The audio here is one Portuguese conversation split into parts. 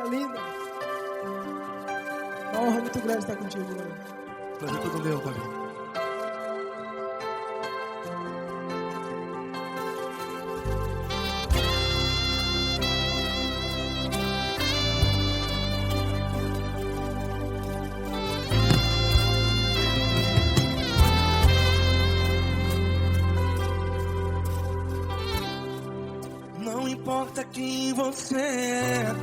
linda. Uma honra muito grande estar contigo, Glória. Prazer todo meu, Pai. Não importa quem você é,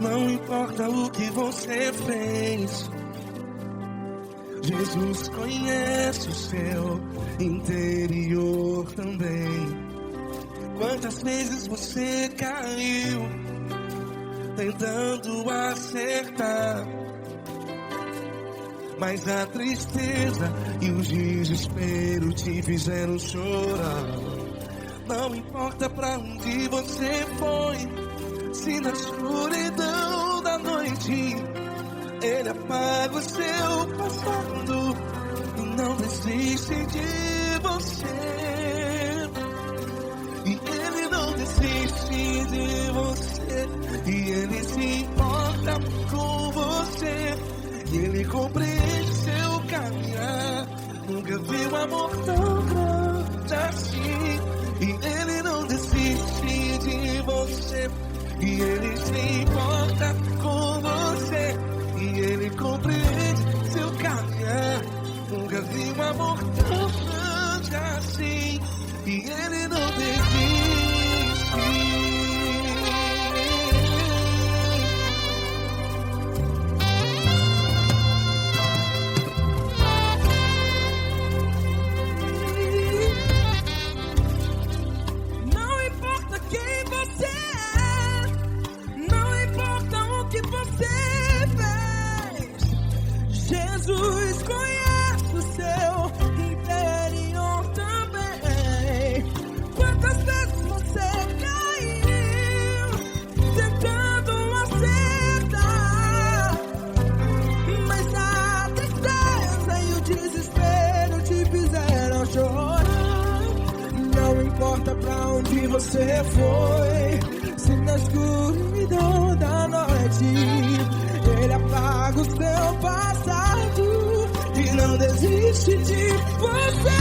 não importa o que você fez, Jesus conhece o seu interior também. Quantas vezes você caiu tentando acertar, mas a tristeza e o desespero te fizeram chorar. Não importa pra onde você foi, se na escuridão da noite Ele apaga o seu passado e não desiste de você. E Ele não desiste de você, e Ele se importa com você, e Ele compreende seu caminhar. Nunca vi um amor tão grande assim. E Ele não desiste de você, e Ele se importa com você, e Ele compreende seu caminhar. Nunca vi um amor tão grande assim, e Ele não desiste. Jesus conhece o seu interior também. Quantas vezes você caiu tentando acertar, mas a tristeza e o desespero te fizeram chorar. Não importa pra onde você foi, se na escuridão da noite Ele apaga o seu passado e não desiste de você.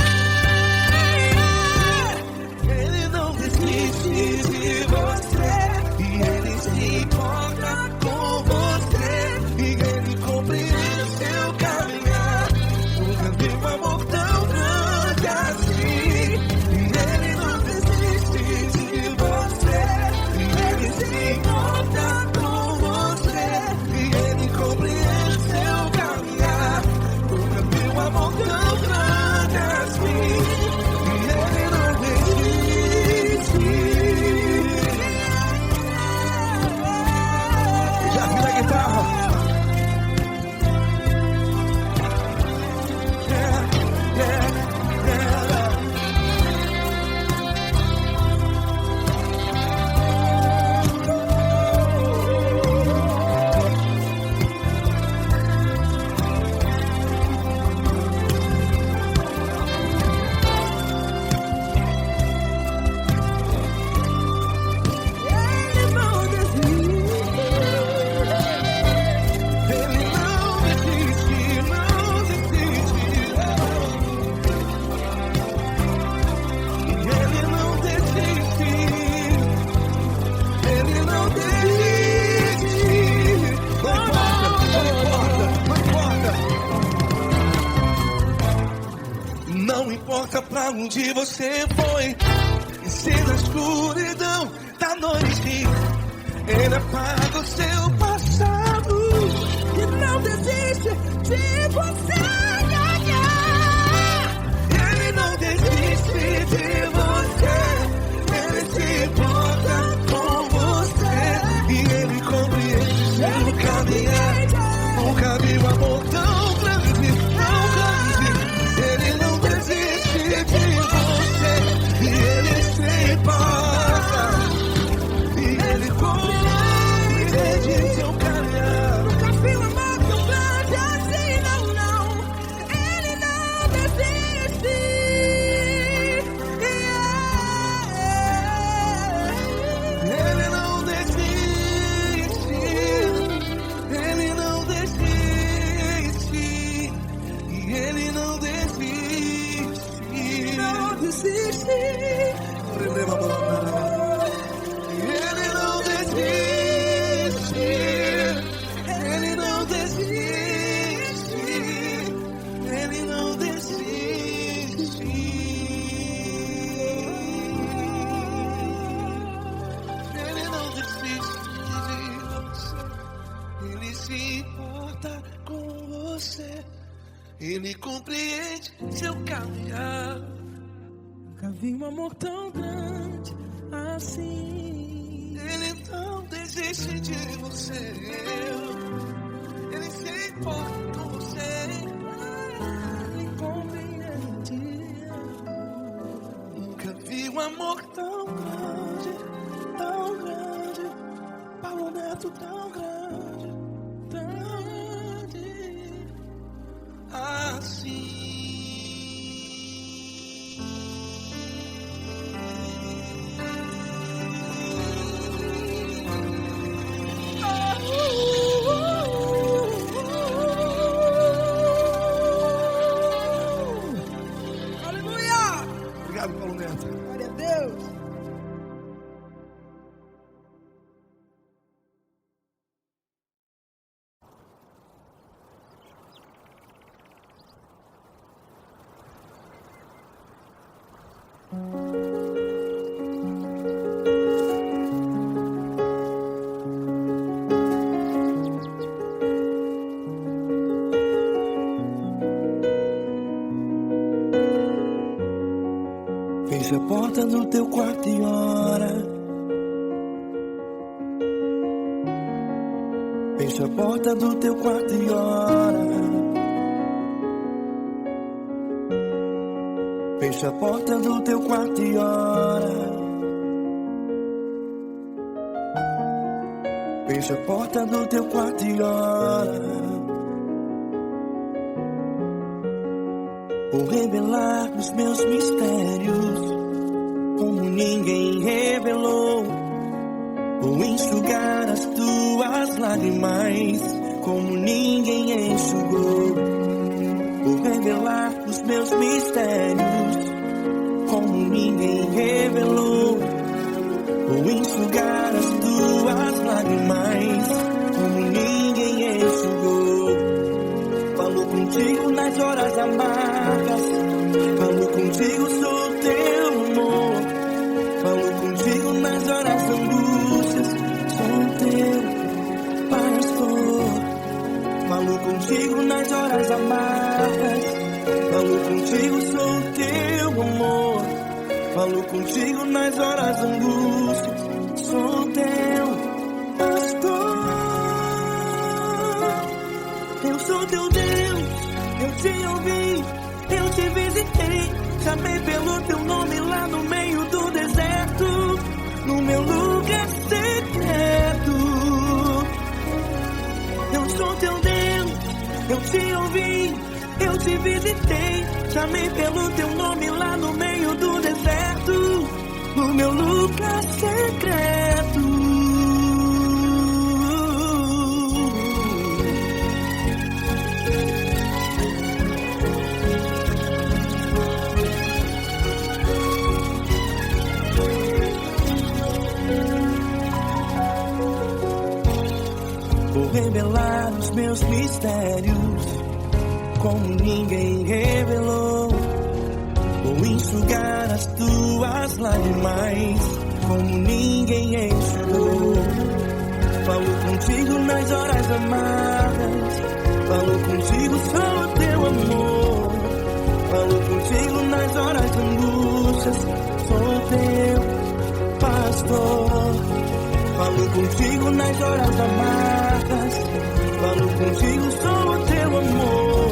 Ele não desiste de você, e Ele se importa com você, e Ele compreende seu caminhar. Nunca vi um amor tão grande assim. E Ele não desiste de você, e Ele se importa com você, e Ele compreende seu caminhar. Nunca vi um amor tão grande assim. E Ele não desiste. Já vi na guitarra. Não importa pra onde você foi, e se na escuridão da noite Ele apaga o seu passado E não desiste de você. Ele não desiste de você, Ele se importa com você, e Ele compreende seu caminhar. Nunca vi um amor tão grande, tão grande. Ele não desiste de você, e Ele se importa, e Ele compreende você. Ele compreende seu caminhar. Nunca vi um amor tão grande assim. Ele não desiste de você. Ele se importa com você. Ele compreende. Nunca vi um amor tão grande, tão grande. Paulo Neto tão grande, assim. Aleluia! Obrigado, Paulo Neto. Glória a Deus. Fecha a porta do teu quarto e ora. Fecha a porta do teu quarto e ora. Fecha a porta do teu quarto e ora. Fecha a porta do teu quarto e ora. Vou revelar os meus mistérios, como ninguém revelou. Vou enxugar as tuas lágrimas, como ninguém enxugou. Vou revelar os meus mistérios, como ninguém revelou. Vou enxugar as tuas lágrimas, como ninguém enxugou. Falo contigo nas horas amargas, falo contigo, sou teu amor. Falo contigo nas horas angústias, sou teu pastor. Falo contigo nas horas amargas, falo contigo, sou teu amor. Falo contigo nas horas angústias, sou teu pastor. Eu sou teu Deus, eu te ouvi, eu te visitei. Chamei pelo teu nome lá no meio do deserto, no meu lugar secreto. Eu sou teu Deus, eu te ouvi, eu te visitei. Chamei pelo teu nome lá no meio do deserto, no meu lugar secreto. Vou revelar os meus mistérios, como ninguém revelou. Vou enxugar as tuas lágrimas, como ninguém enxugou. Falo contigo nas horas amargas, falo contigo, sou teu amor. Falo contigo nas horas angústias, sou teu pastor. Falo contigo nas horas amargas, falo contigo, sou teu amor.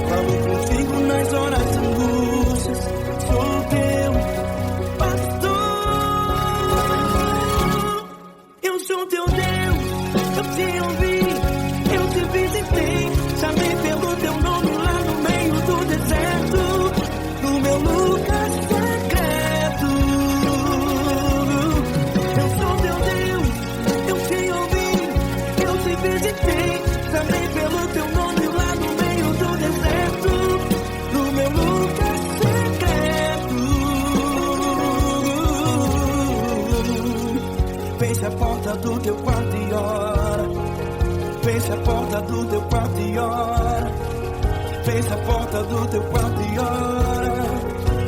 Falo contigo nas horas angústias, sou teu pastor. Eu sou teu Deus, eu te ouvi, eu te visitei. Chamei pelo teu nome lá no meio do deserto, no meu lugar secreto. Eu sou teu Deus, eu te ouvi, eu te visitei. Chamei pelo teu nome lá no meio do deserto, no meu lugar secreto. Fecha a porta do teu quarto e ora. Fecha a porta do teu quarto e ora. Fecha a porta do teu quarto e ora.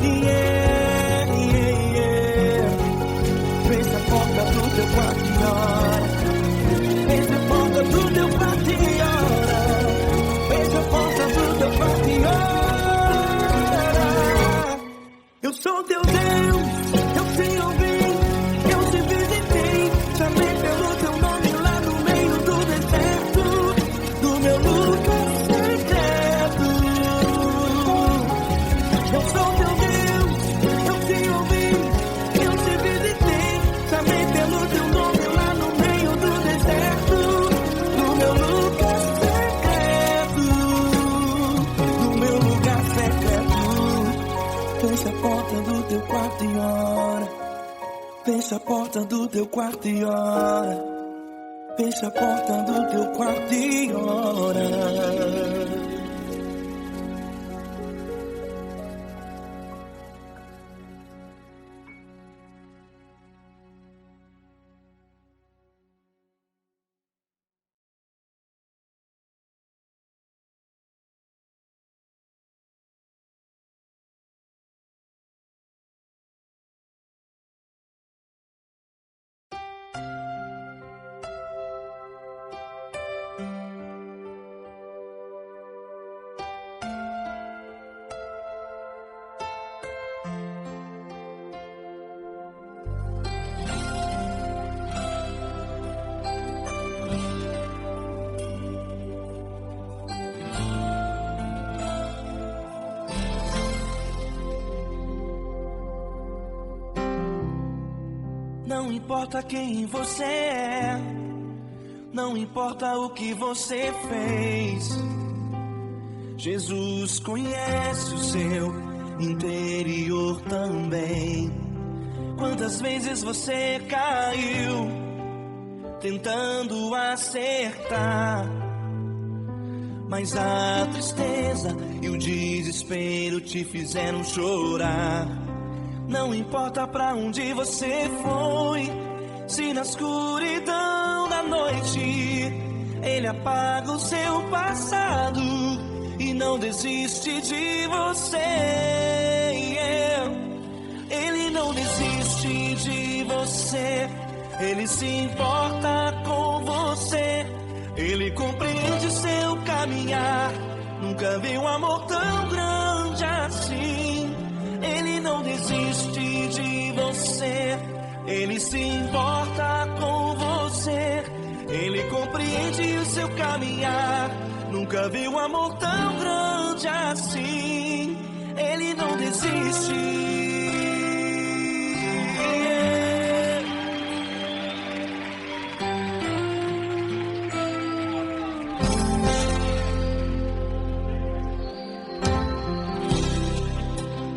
Yeah, yeah, yeah. Fecha a porta do teu quarto e ora. Fecha a porta do teu quarto e ora. Fecha Fecha a porta do teu quarto e ora. Fecha a porta do teu quarto e ora. Não importa quem você é, não importa o que você fez, Jesus conhece o seu interior também. Quantas vezes você caiu, tentando acertar, mas a tristeza e o desespero te fizeram chorar. Não importa pra onde você foi, se na escuridão da noite Ele apaga o seu passado e não desiste de você. Ele não desiste de você, Ele se importa com você, Ele compreende seu caminhar. Nunca vi um amor tão grande assim. Ele não desiste de você, Ele se importa com você, Ele compreende o seu caminhar. Nunca vi um amor tão grande assim. Ele não desiste.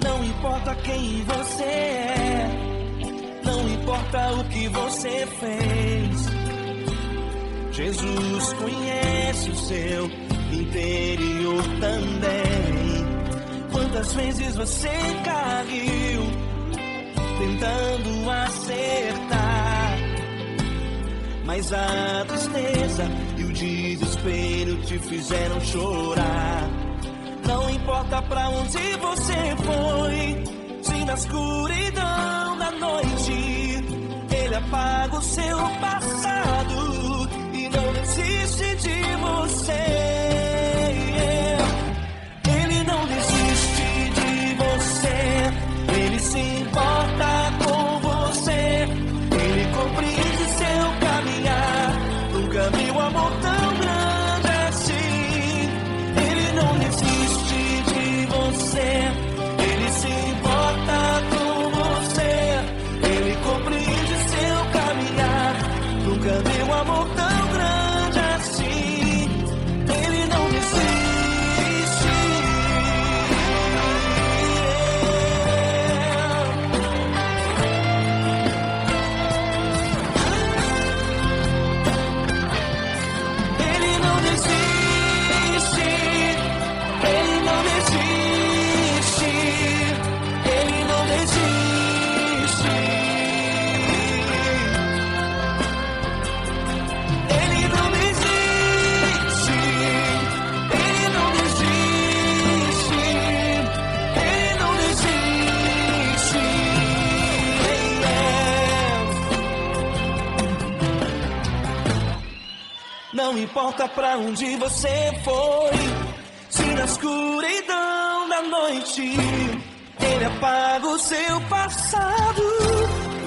Não importa quem você é, não importa o que você fez, Jesus conhece o seu interior também. Quantas vezes você caiu, tentando acertar, mas a tristeza e o desespero te fizeram chorar. Não importa pra onde você foi, se na escuridão da noite Ele apaga o seu passado e não desiste de você. Ele não desiste de você, Ele se importa com você, Ele compreende seu caminhar. Nunca vi um amor tão grande assim. Ele não desiste de você, Ele se importa com você, Ele compreende seu caminhar. Nunca vi um amor tão grande assim. Ele não desiste. Ele não desiste. Ele não desiste. Ele não desiste. Ele não desiste. Ele não desiste. Ele não desiste. Não importa pra onde você foi, se na escuridão da noite Ele apaga o seu passado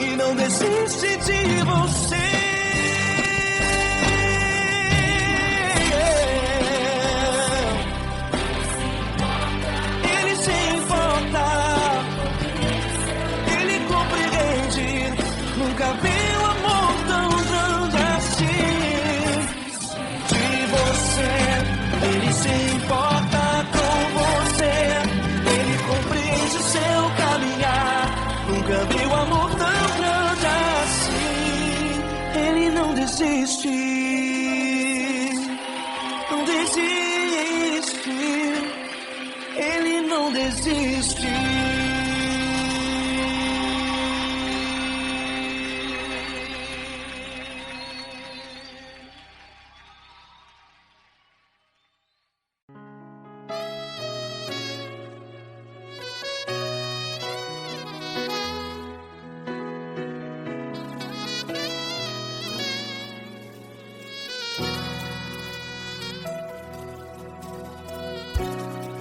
e não desiste de você. Ele se importa, Ele compreende. Nunca vi um amor tão grande assim. De você, Ele se importa com você, Ele compreende seu caminhar. Nunca vi um amor tão grande assim. desiste, não desiste, Ele não desiste.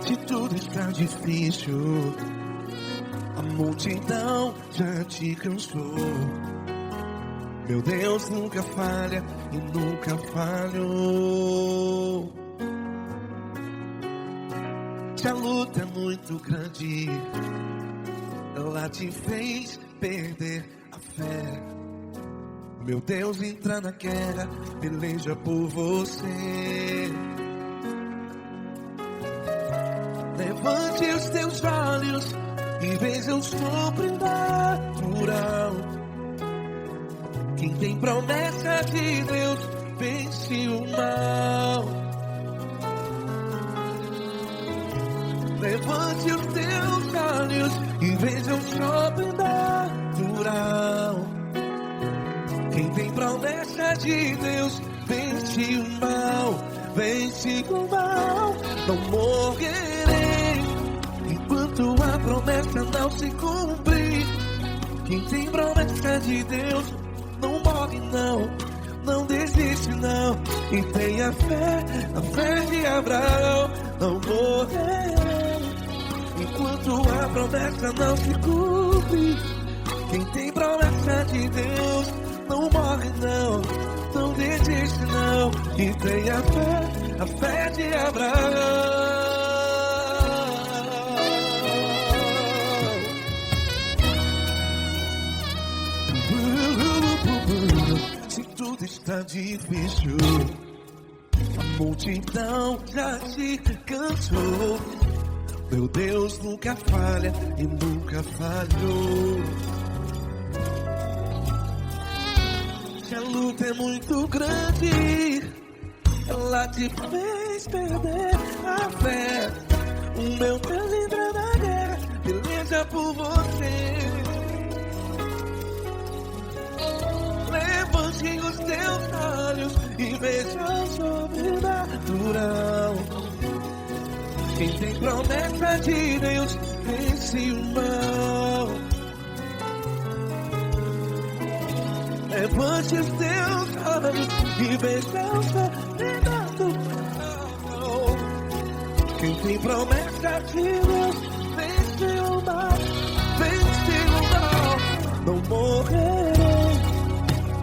Se tudo está difícil, a multidão já te cansou. Meu Deus nunca falha e nunca falhou. Se a luta é muito grande, ela te fez perder a fé. Meu Deus entra na guerra, peleja por você. Levante os teus olhos e veja o sobrenatural. Quem tem promessa de Deus vence o mal. Levante os teus olhos e veja o sobrenatural. Quem tem promessa de Deus vence o mal. Vence o mal. Não morrerei enquanto a promessa não se cumprir. Quem tem promessa de Deus não morre não, não desiste não. E tenha fé, a fé de Abraão. Não morrerei enquanto a promessa não se cumpre. Quem tem promessa de Deus não morre não, não desiste não. E tenha fé, a fé de Abraão. Se tudo está difícil, a multidão já te cansou. Meu Deus nunca falha e nunca falhou. Se a luta é muito grande, ela te fez perder a fé. O meu Deus entra na guerra, peleja por você. Levante os teus olhos e veja o sobrenatural. Quem tem promessa de Deus vence o mal. Levante os teus olhos e veja o sobrenatural. Quem tem promessa de Deus vence o mal. Vence o mal. Não morrerei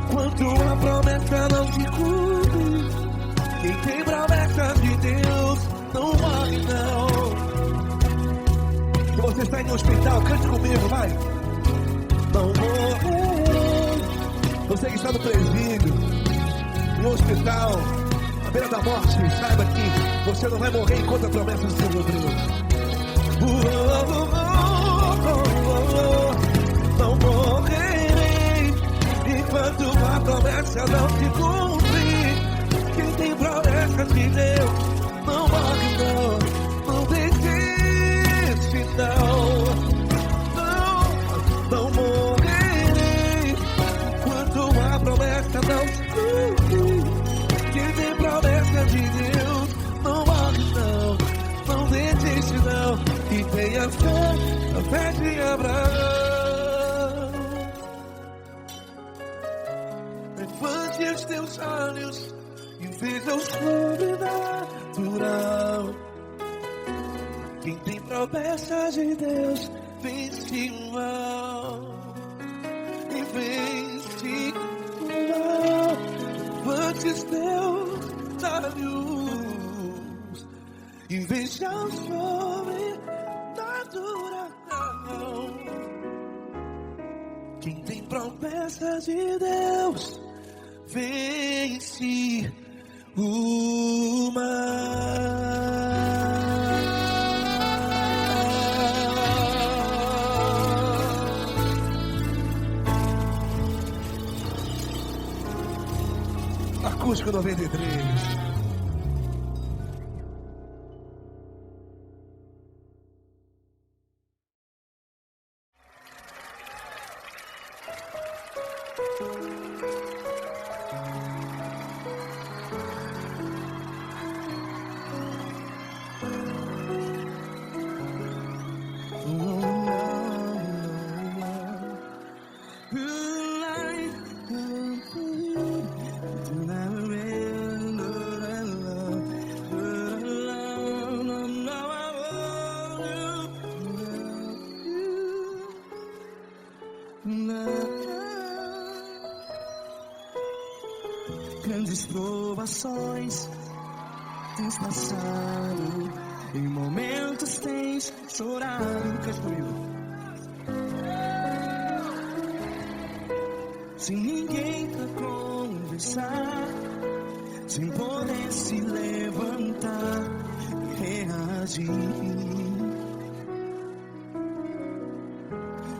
enquanto a promessa não se cumpre. Quem tem promessa de Deus não morre não. Se você está em um hospital, cante comigo, vai. Não morrerei. Você que está no presídio, no hospital, à beira da morte, saiba que você não vai morrer enquanto a promessa se cumpriu. Não morrerei enquanto a promessa não se cumprir. Quem tem promessa de Deus não morre não, não desiste não. Não morrerei enquanto a promessa não se cumprir. Quem tem promessa de Deus não morre não, não desiste não. E tenha fé, a fé de Abraão. Levante os teus olhos e veja o sobrenatural. Quem tem promessa de Deus vence o mal. E vence o mal. Levante os teus olhos e veja o sobrenatural. Quem tem promessa de Deus vence o mal. Acústico 93. Grandes provações tens passado, em momentos tens chorado. Cante comigo. Sem ninguém pra conversar, sem poder se levantar e reagir.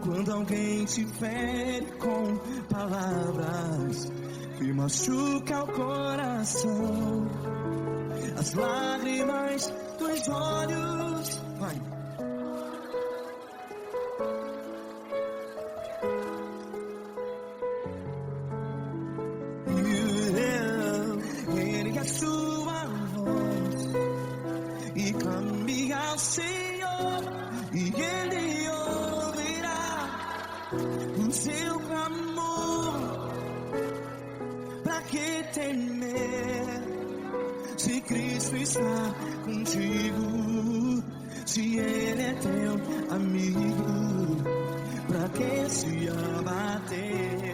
Quando alguém te fere com palavras que machuca o coração, as lágrimas dos olhos, vai. Ergue a sua voz e clame ao Senhor, e Ele ouvirá o seu clamor. Pra que temer, se Cristo está contigo, se Ele é teu amigo? Pra que se abater?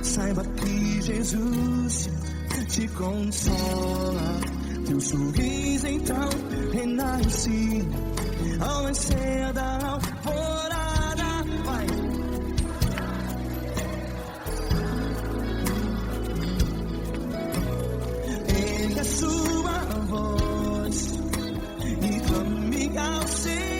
Saiba que Jesus te consola, teu sorriso então renasce ao nascer da alvorada. Vai. Ergue a sua voz e clame ao Senhor.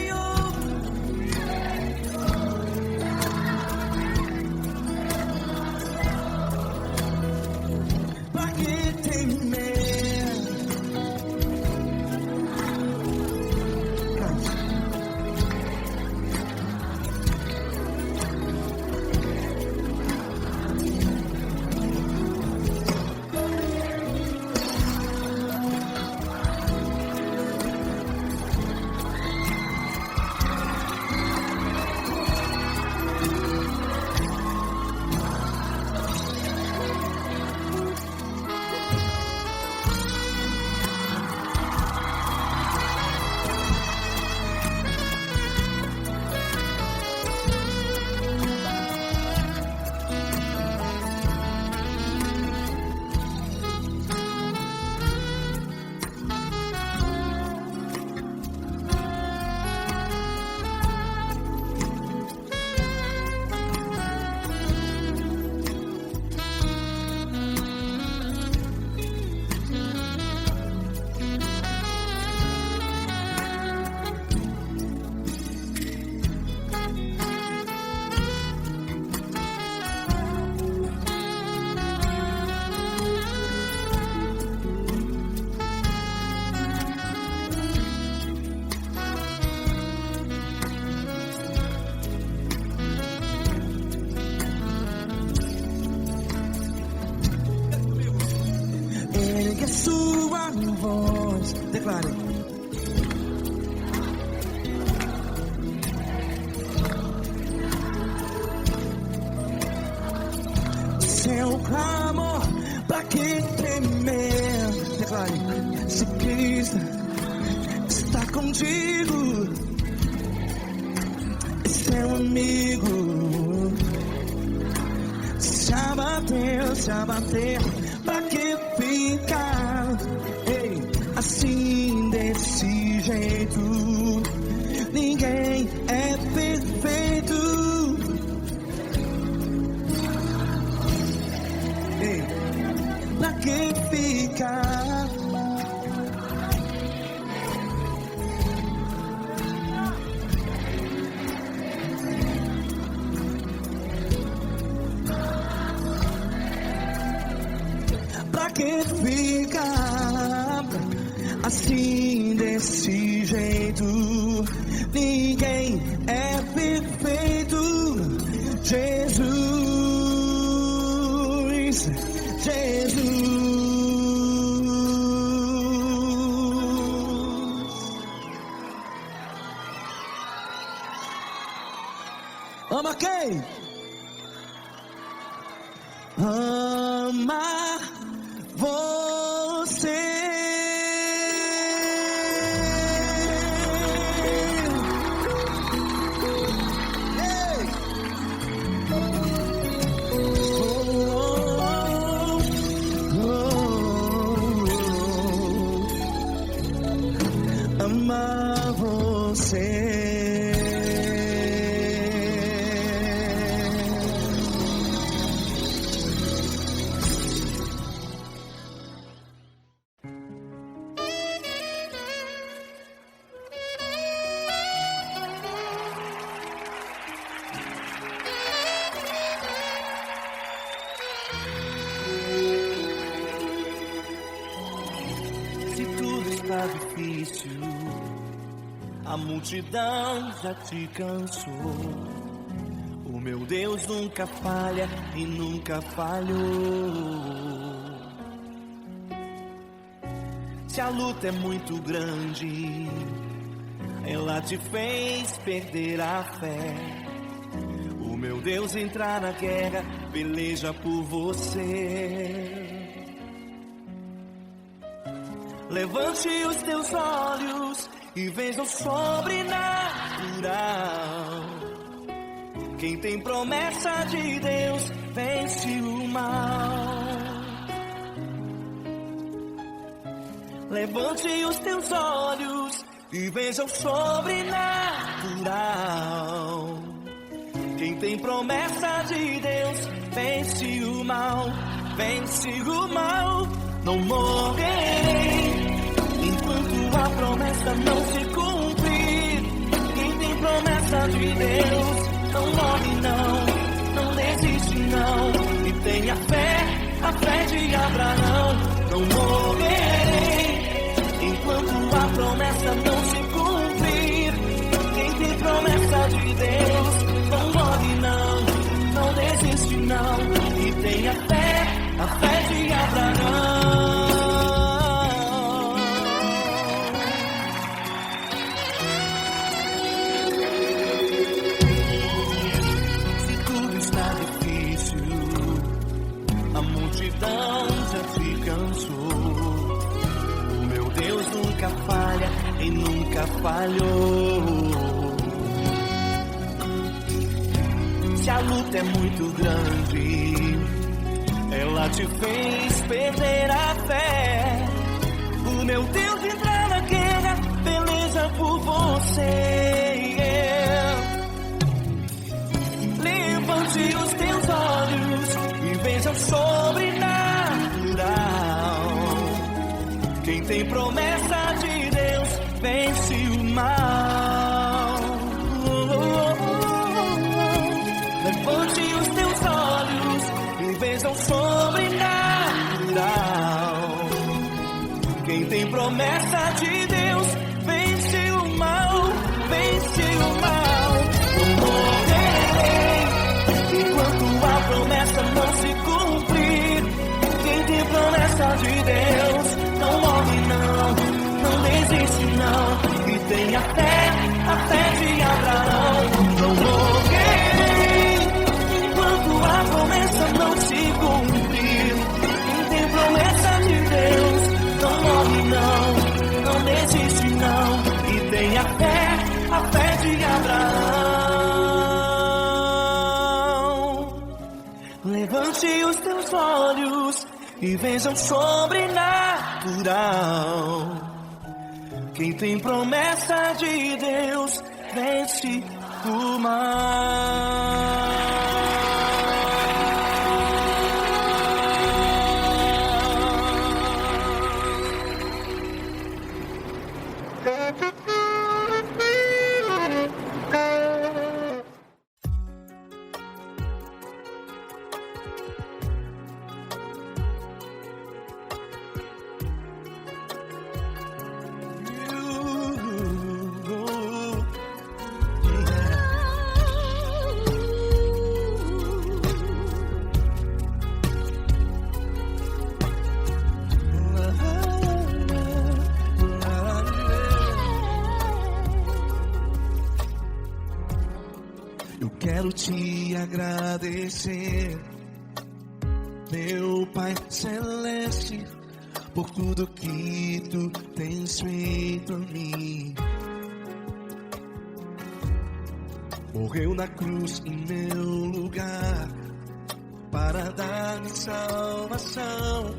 Ergue a sua voz, declare. Seu clamor, pra que temer? Declare. Se Cristo está contigo, contigo, seu amigo. Se abater, pra que ficar? Ei, assim desse jeito, ninguém é perfeito. Ei, pra que ficar? Pra que ficar assim desse jeito? Ninguém é perfeito. Jesus, Jesus. Ama quem? Ama você. Ei. Ama você. Se tudo está difícil, a multidão já te cansou. O meu Deus nunca falha e nunca falhou. Se a luta é muito grande, ela te fez perder a fé. O meu Deus entrar na guerra, peleja por você. Levante os teus olhos e veja o sobrenatural. Quem tem promessa de Deus vence o mal. Levante os teus olhos e veja o sobrenatural. Quem tem promessa de Deus vence o mal. Vence o mal. Não morrerei enquanto a promessa não se cumprir. Quem tem promessa de Deus não morre não desiste não. E tenha fé, a fé de Abraão. Não morrerei enquanto a promessa não se cumprir. Quem tem promessa de Deus não morre não desiste não. E tenha fé, a fé de Abraão. Se tudo está difícil, a multidão já te cansou. O meu Deus nunca falha e nunca falhou. Se a luta é muito grande, ela te fez perder a fé. O meu Deus entrar na guerra, peleja por você. Levante os teus olhos e veja o sobrenatural. Quem tem promessa de Deus vence o mal. Levante os teus olhos e veja o sobrenatural. Quem tem promessa de Deus vence o mal, vence o mal. Não morrerei enquanto a promessa não se cumprir. Quem tem promessa de Deus não morre não desiste não. E tenha fé, a fé de Abraão. Não morrerei enquanto a promessa não se cumprir. Quem tem promessa de Deus não morre não desiste não. E Tenha fé, a fé de Abraão. Levante os teus olhos e veja o sobrenatural. Quem tem promessa de Deus vence o mal. Quero te agradecer, meu Pai Celeste, por tudo que tu tens feito a mim. Morreu na cruz em meu lugar para dar-me salvação.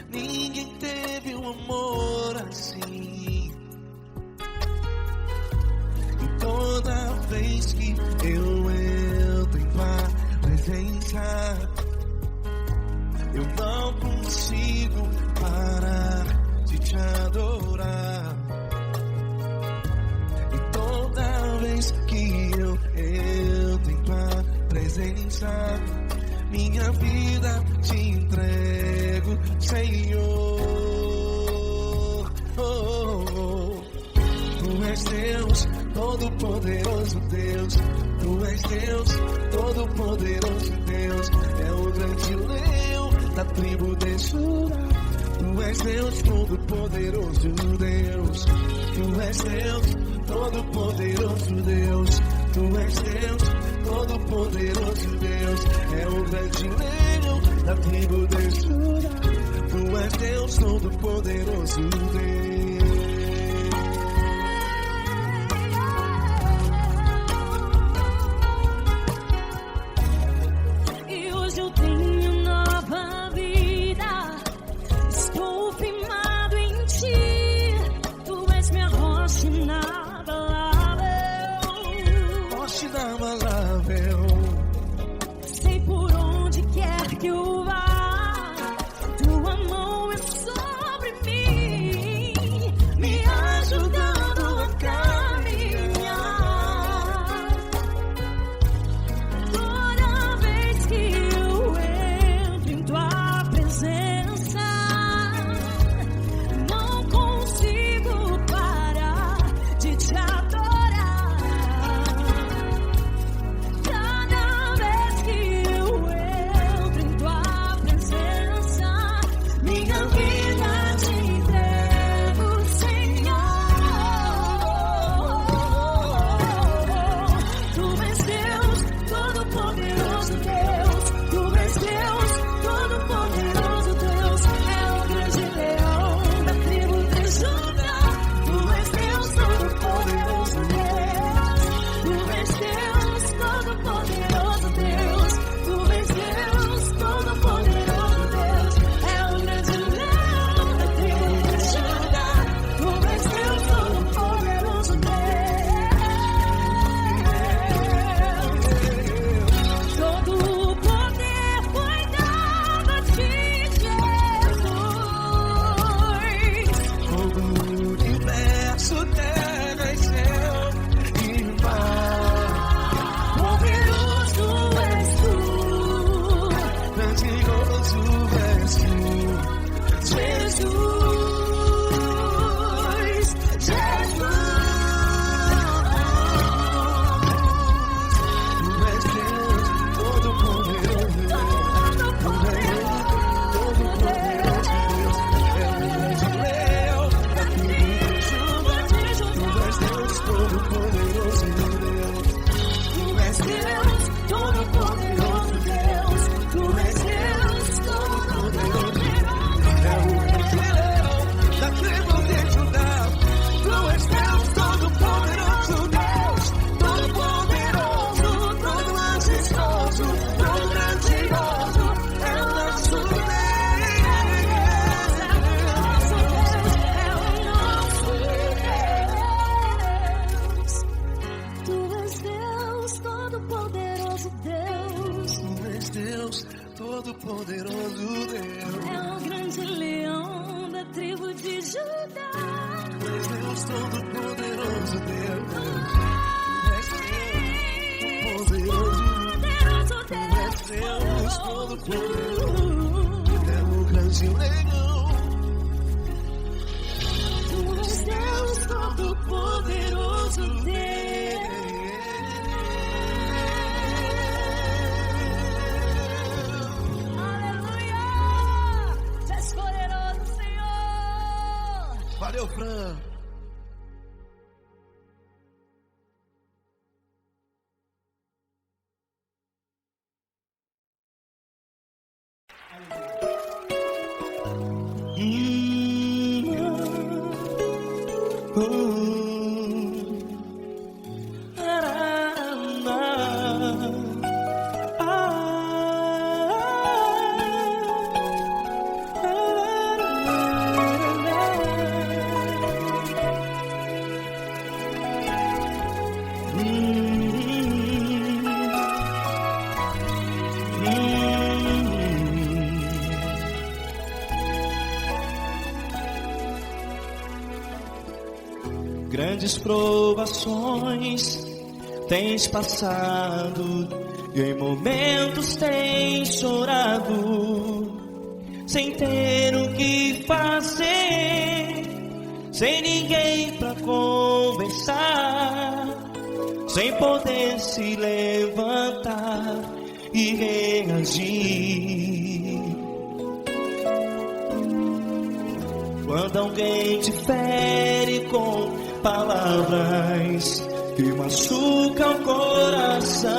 Ninguém teve um amor assim. E toda vez que eu entro em tua presença, eu não consigo parar de te adorar. E toda vez que eu entro em tua presença, minha vida te entrego, Senhor. Tu és Deus, Todo-Poderoso Deus. Tu és Deus, Todo-Poderoso Deus. É o grande leão da tribo de Judá. Tu és Deus, Todo-Poderoso Deus. Tu és Deus, Todo-Poderoso Deus. Tu és Deus, Todo-Poderoso Deus. É o grande leão da tribo de Judá. Tu és Deus, Todo-Poderoso Deus. Sei por onde quer que eu vá, tua mão é sobre mim. Todo-Poderoso Deus. É o grande leão da tribo de Judá. Deus Todo-Poderoso Deus. Deus Todo-Poderoso, é o grande leão. Deus Todo-Poderoso Deus. Aleluia! Tu és poderoso, Senhor. Valeu, Fran. Grandes provações tens passado e em momentos tens chorado, sem ter o que fazer, sem ninguém pra conversar, sem poder se levantar e reagir. Quando alguém te fere com palavras que machucam o coração,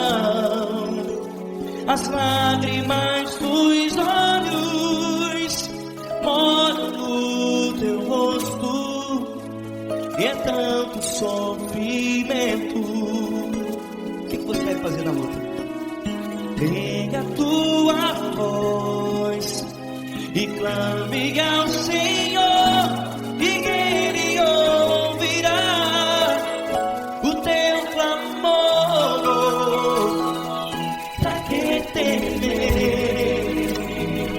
as lágrimas dos olhos molham no teu rosto, e é tanto sofrimento. O que você vai fazer na luta? Pega a tua voz e clame ao Senhor, e Ele ouvirá o teu clamor. Pra que temer,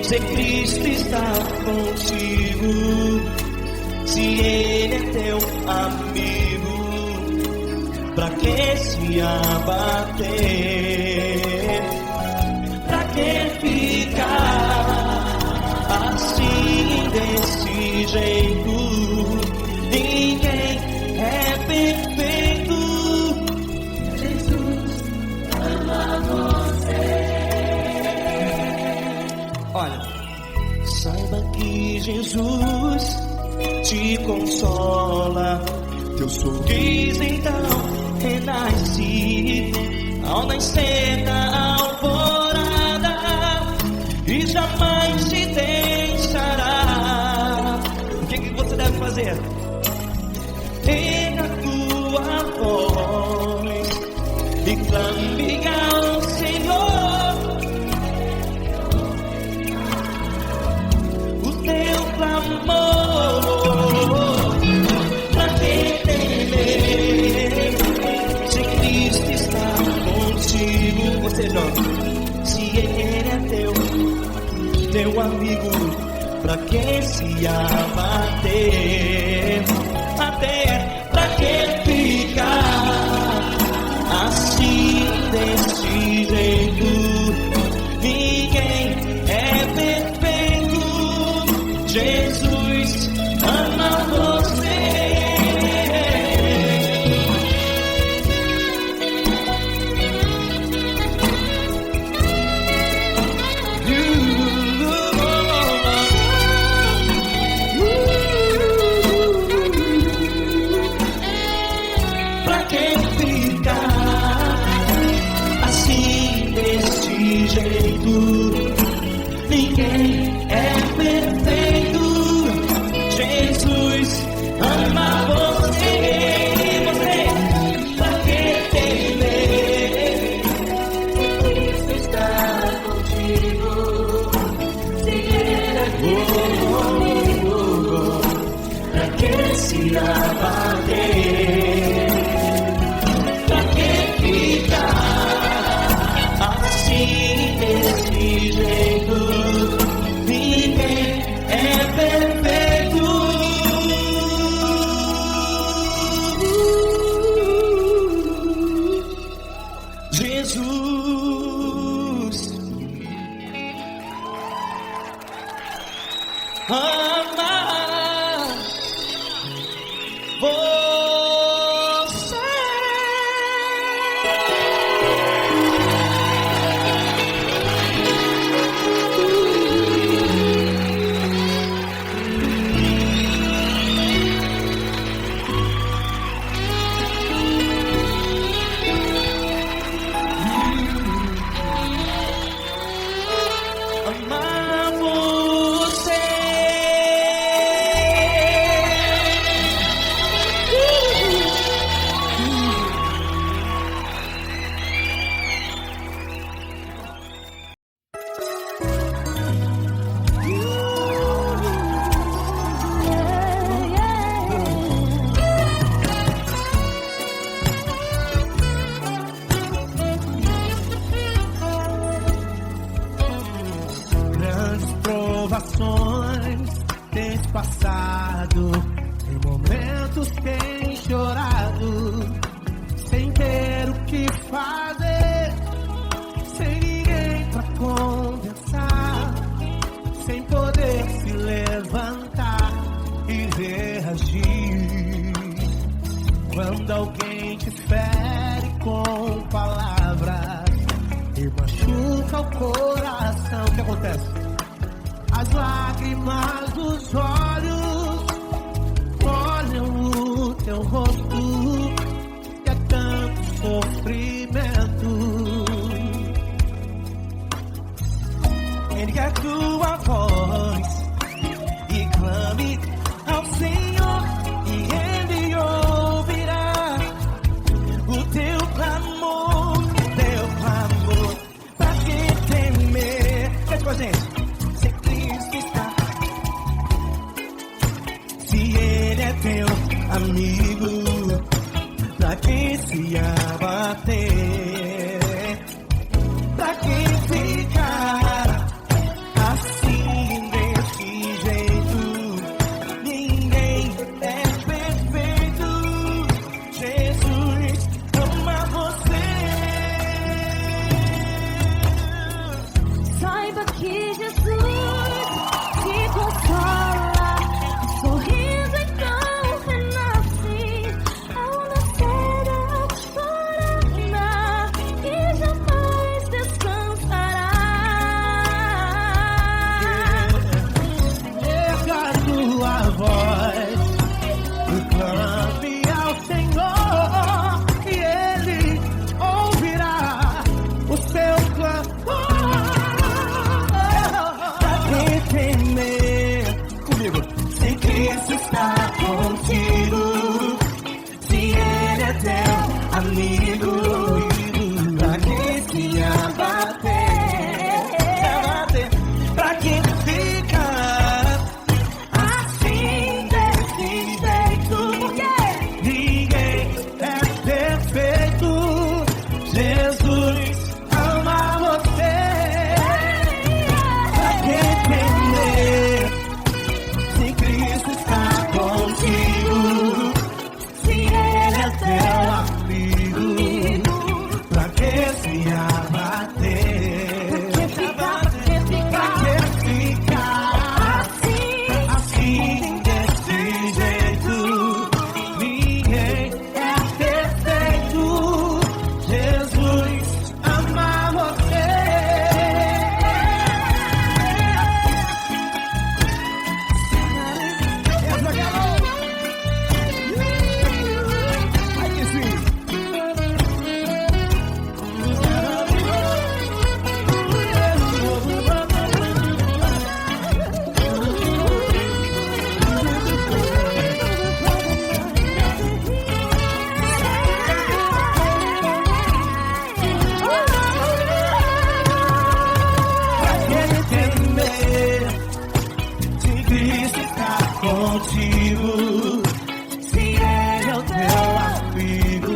se Cristo está contigo, se Ele é teu amigo? Pra que se abater? Pra que ficar assim desse jeito? Ninguém é perfeito. Jesus ama você. Olha, saiba que Jesus te consola. Teu sorriso então renasce ao nascer da alvorada, e jamais te deixará. O que você deve fazer? Pega a tua voz e clame ao Senhor, o teu clamor. Pra que temer, se Cristo está contigo? Você joga. Se Ele é teu amigo, pra que se abater? Até pra que ficar assim desse jeito? Ninguém é perfeito. Jesus ama você. Ninguém é perfeito. Jesus ama você. Você, pra que temer? Cristo está contigo. Se Ele é comigo, pra que se abater? Pra que ficar assim desse jeito? chorado, sem ter o que fazer, sem ninguém pra conversar, sem poder se levantar e reagir. Quando alguém te fere com palavras e machuca o coração, o que acontece? As lágrimas dos olhos molham o teu rosto, e é tanto sofrimento. Ergue a tua voz e clame ao Senhor, e Ele ouvirá o teu clamor, pra que temer? Cante com a gente. Se Cristo está, se Ele é teu amigo, pra que se abater? Pra que ficar assim desse jeito? Ninguém é perfeito. Jesus ama você. Saiba que Jesus te consola, o sorriso então renasce ao nascer da aurora e jamais descansará. Erga a tua voz e clame ao Senhor, e Ele ouvirá o seu clamor. Pra que temer? Comigo. Se Cristo está contigo, se Ele é teu amigo, pra que se abater? Pra que ficar assim desse jeito? Porque ninguém é perfeito. Jesus ama você. Pra que temer? Se Cristo está contigo, se Ele é teu amigo, pra que se abater? Pra que ficar assim desse jeito? Ninguém é perfeito. Jesus ama você. Aí que sim. Pra que temer? Se Cristo está contigo, se Ele é o teu amigo,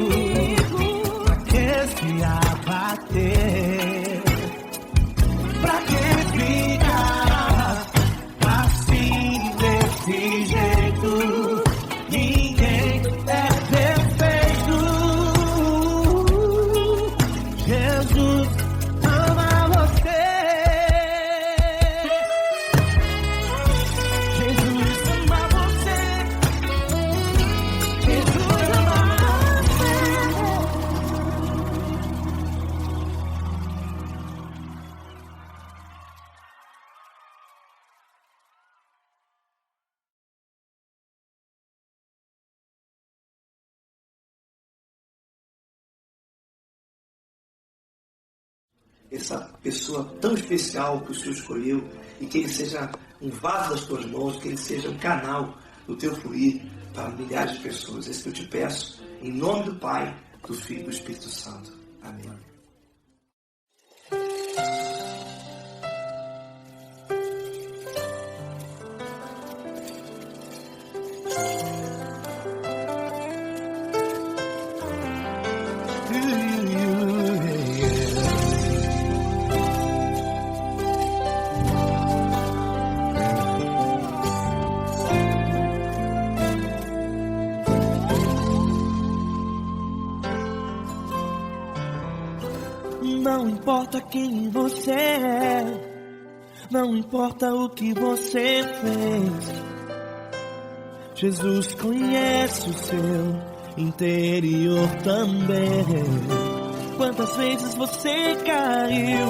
pra que se abater? Pra que ficar assim desse jeito? Ninguém é perfeito. Jesus ama você. Jesus ama você. Jesus ama você. Essa pessoa tão especial que o Senhor escolheu, e que ele seja um vaso das tuas mãos, que ele seja um canal do teu fluir para milhares de pessoas. É isso que eu te peço, em nome do Pai, do Filho e do Espírito Santo. Amém. Não importa quem você é, não importa o que você fez, Jesus conhece o seu interior também. Quantas vezes você caiu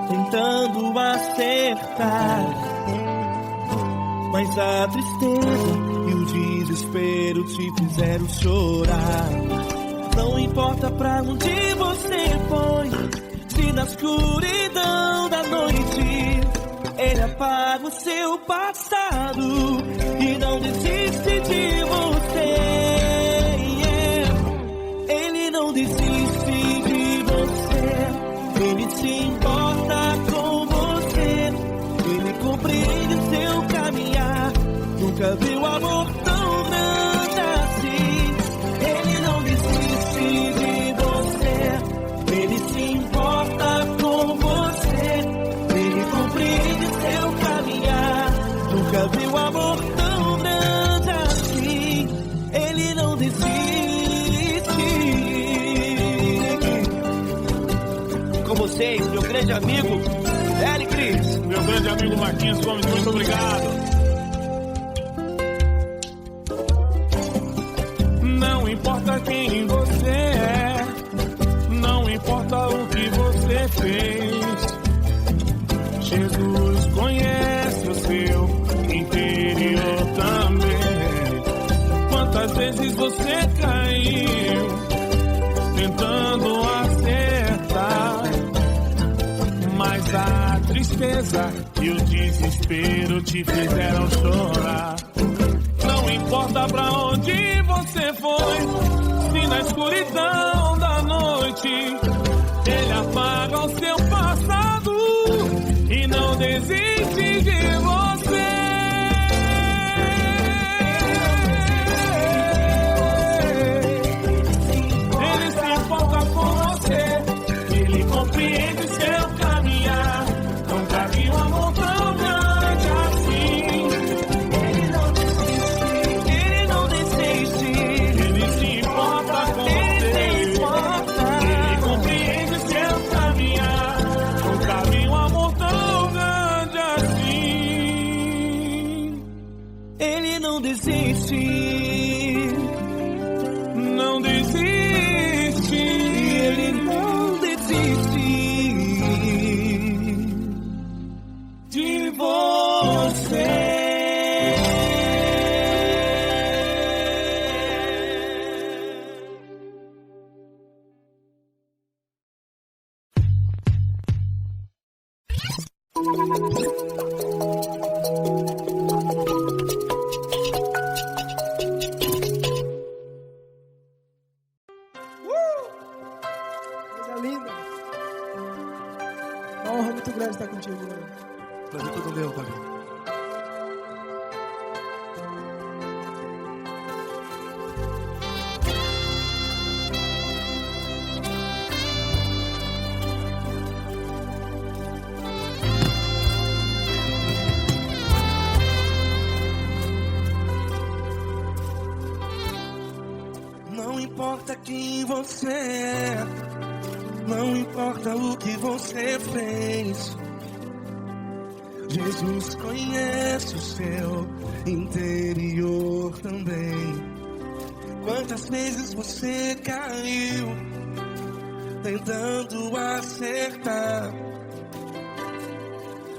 tentando acertar, mas a tristeza e o desespero te fizeram chorar. Não importa pra onde você foi, se na escuridão da noite Ele apaga o seu passado e não desiste de você. Ele não desiste de você, Ele se importa com você, Ele compreende o seu caminhar. Nunca viu amor tão grande assim. Ele não desiste de você, Ele se importa com você, Ele compreende o seu caminhar. Nunca viu amor tão grande assim. Ele não desiste. Com vocês, meu grande amigo Eli Cris. Meu grande amigo Marquinhos Gomes, muito obrigado. Não importa quem você é, não importa o que você fez, Jesus conhece o seu interior também. Quantas vezes você caiu tentando acertar, mas a tristeza e o desespero te fizeram chorar. Não importa pra onde você foi, se na escuridão da noite Ele apaga o seu passado e não desiste de você. Ele se importa com você, Ele compreende seu caminhar. Nunca vi um amor tão grande assim. Ele não desiste, Ele se importa com você, Ele compreende seu caminhar. Nunca vi um amor tão grande assim. Ele não desiste, não desiste, Ele não desiste de você. Coisa linda. Uma honra muito grande estar contigo, Lord. Prazer todo meu, Pai. Não importa quem você é, não importa o que você fez, Jesus conhece o seu interior também. Quantas vezes você caiu tentando acertar,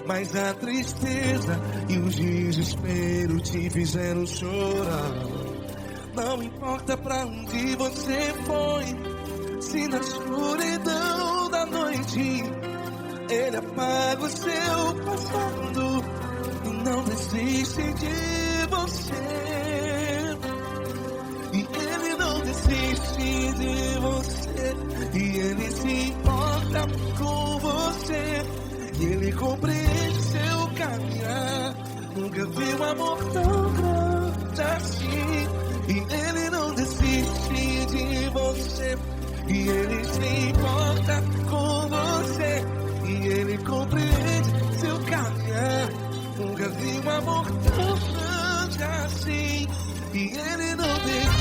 mas a tristeza e o desespero te fizeram chorar. Não importa pra onde você foi, se na escuridão da noite Ele apaga o seu passado e não desiste de você. E Ele não desiste de você, e Ele se importa com você, e Ele compreende seu caminhar. Nunca vi um amor tão grande assim. E Ele não desiste de você, e Ele se importa com você, e Ele compreende seu caminhar. Nunca vi um amor tão grande assim. E Ele não desiste.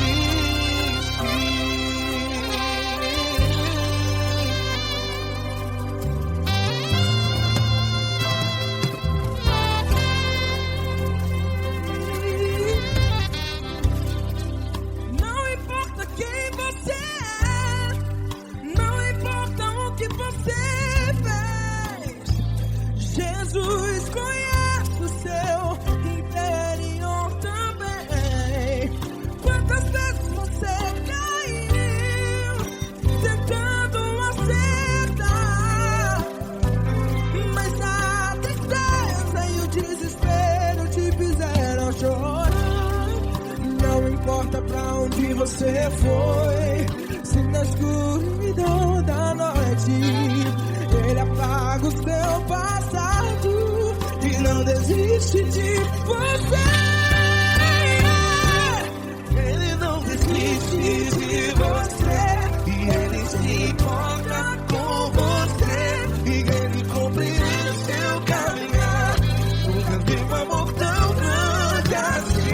onde você foi. Se na escuridão da noite Ele apaga o seu passado e não desiste de você. Ele não desiste de você e Ele se encontra com você e Ele compreende o seu caminhar. Nunca vi um amor tão grande assim.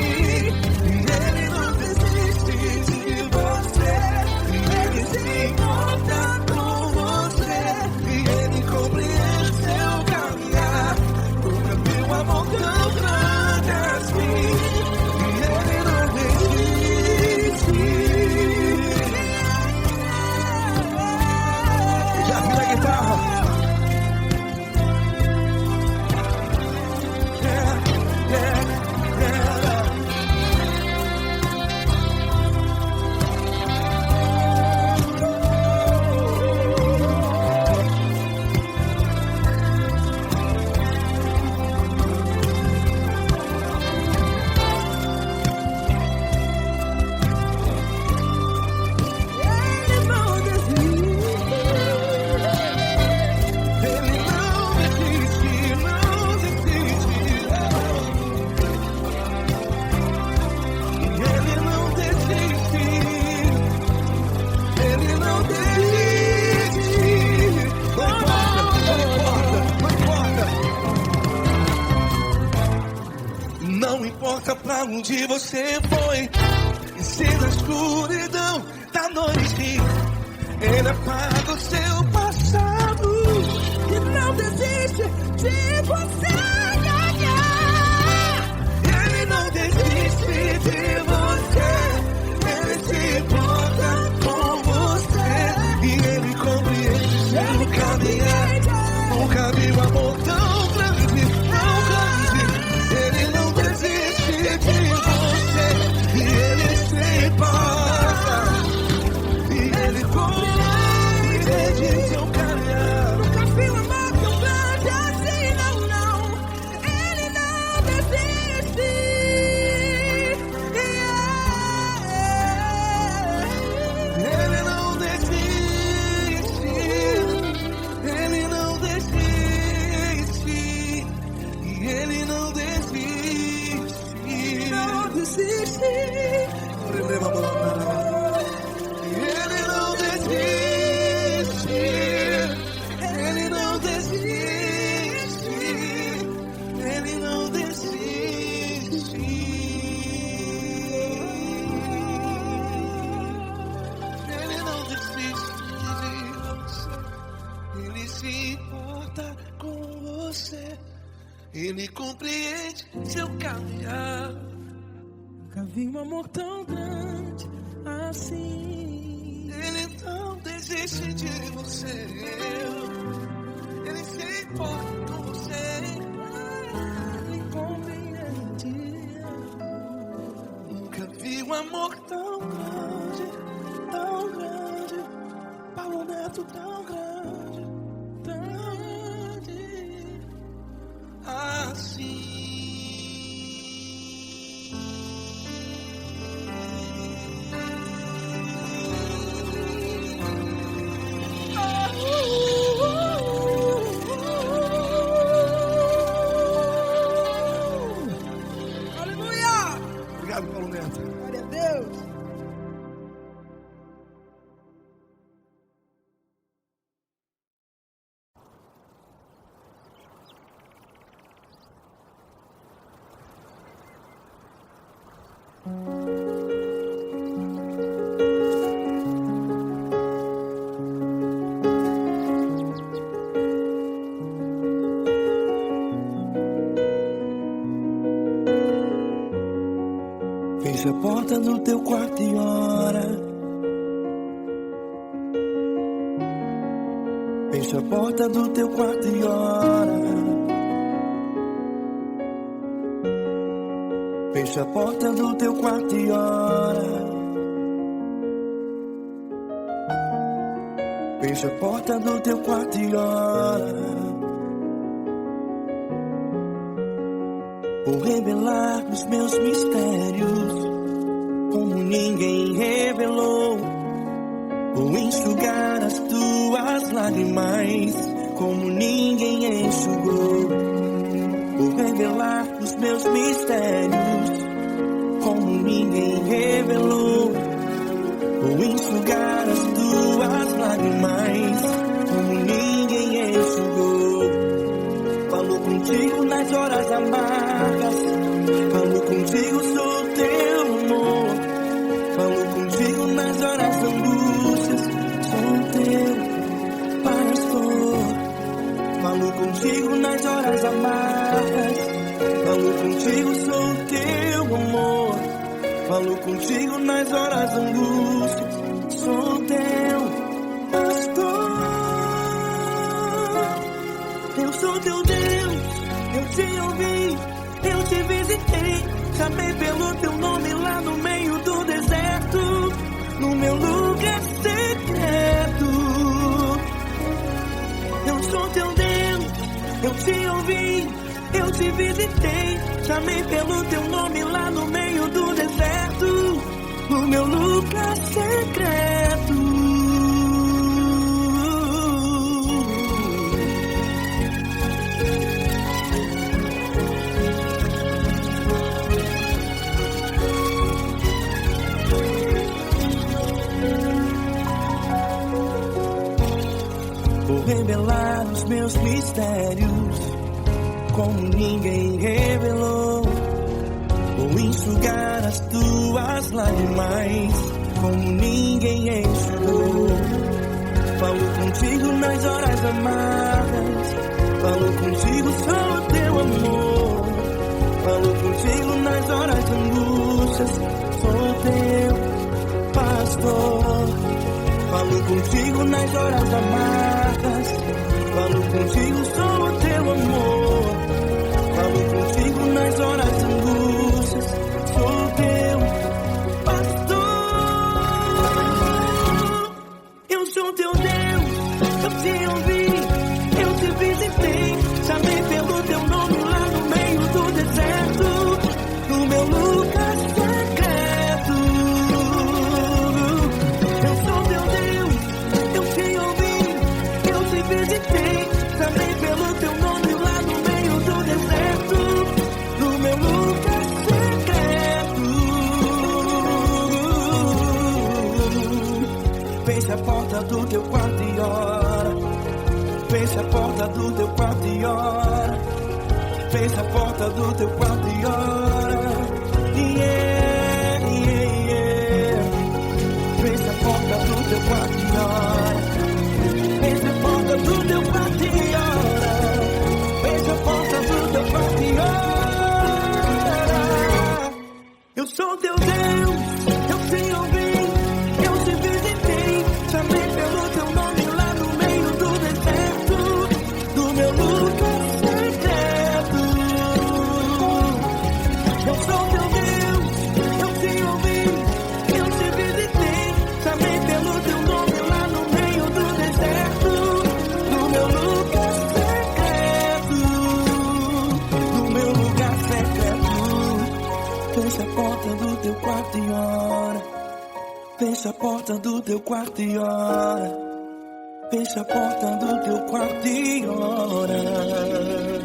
E Ele não desiste de você e Ele se encontra com você e Ele compreende o seu caminhar. Nunca vi um amor tão grande assim. E Ele não desiste. Já vi a guitarra. Não importa pra onde você foi, e se na escuridão da noite Ele apaga o seu passado e não desiste de você. Ele não desiste de você, Ele se importa com você e Ele compreende seu caminhar. Nunca vi um amor tão grande, tão grande. Ele não desiste de você e Ele se importa e Ele compreende seu caminhar. Nunca vi um amor tão grande assim, não, não. Ele não desiste. Ele não desiste. Ele não desiste. E Ele não desiste. Não desiste. Ele não desiste. Ele não desiste. Ele não desiste. Ele não desiste de você. Ele se importa com você. Ele compreende seu caminhar. Nunca vi um amor tão grande assim. Ele não desiste de você. Ele se importa com você. Ele compreende. Nunca vi um amor tão grande, tão grande. Paulo Neto tão grande, tão grande assim. Aleluia! Obrigado, Paulo Neto. Glória a Deus. Fecha a porta do teu quarto e ora. Fecha a porta do teu quarto e ora. Fecha a porta do teu quarto e ora. Fecha a porta do teu quarto e ora. Vou revelar os meus mistérios como ninguém revelou. Vou enxugar as tuas lágrimas, como ninguém enxugou. Vou revelar os meus mistérios, como ninguém revelou. Vou enxugar as tuas lágrimas, como ninguém enxugou. Falo contigo nas horas amargas, falo contigo, sou teu amor. Falo contigo nas horas angústias, sou teu pastor. Falo contigo nas horas amargas, falo contigo, sou teu amor. Falo contigo nas horas angústias, sou teu pastor. Eu sou teu Deus, eu te ouvi, eu te visitei. Chamei pelo teu nome lá no meio do deserto, no meu lugar secreto. Eu sou teu Deus, eu te ouvi, eu te visitei. Chamei pelo teu nome lá no meio do deserto, no meu lugar secreto. Vou revelar os meus mistérios, como ninguém revelou. Vou enxugar as tuas lágrimas, como ninguém enxugou. Falo contigo nas horas amargas, falo contigo, sou teu amor. Falo contigo nas horas angústias, sou teu pastor. Falo contigo nas horas amargas, falo contigo, sou teu amor. Falo contigo nas horas angústias, sou teu pastor. Eu sou teu Deus, eu te ouvi, eu te visitei. Chamei pelo teu nome lá no meio do deserto, no meu lugar secreto. Eu sou teu Deus, eu te ouvi, eu te visitei. Chamei pelo teu nome lá no meio do deserto, no meu lugar secreto. Feche a porta do teu quarto e ora. Feche a porta do teu quarto e ora. Feche a porta do teu quarto e ora. Yeah, yeah, yeah. Feche a porta do teu quarto e ora. Feche a porta do teu quarto e ora. Feche a porta do teu quarto e ora. Eu sou teu Deus, eu te ouvi, eu te visitei. Chamei pelo teu nome lá no meio do deserto, do meu lugar secreto. Eu sou teu Deus, eu te ouvi, eu te visitei. Chamei pelo teu nome lá no meio do deserto, do meu lugar secreto, do meu lugar secreto. Fecha a porta do teu quarto e ora. Fecha a porta do teu quarto e ora. Fecha a porta do teu quarto e ora.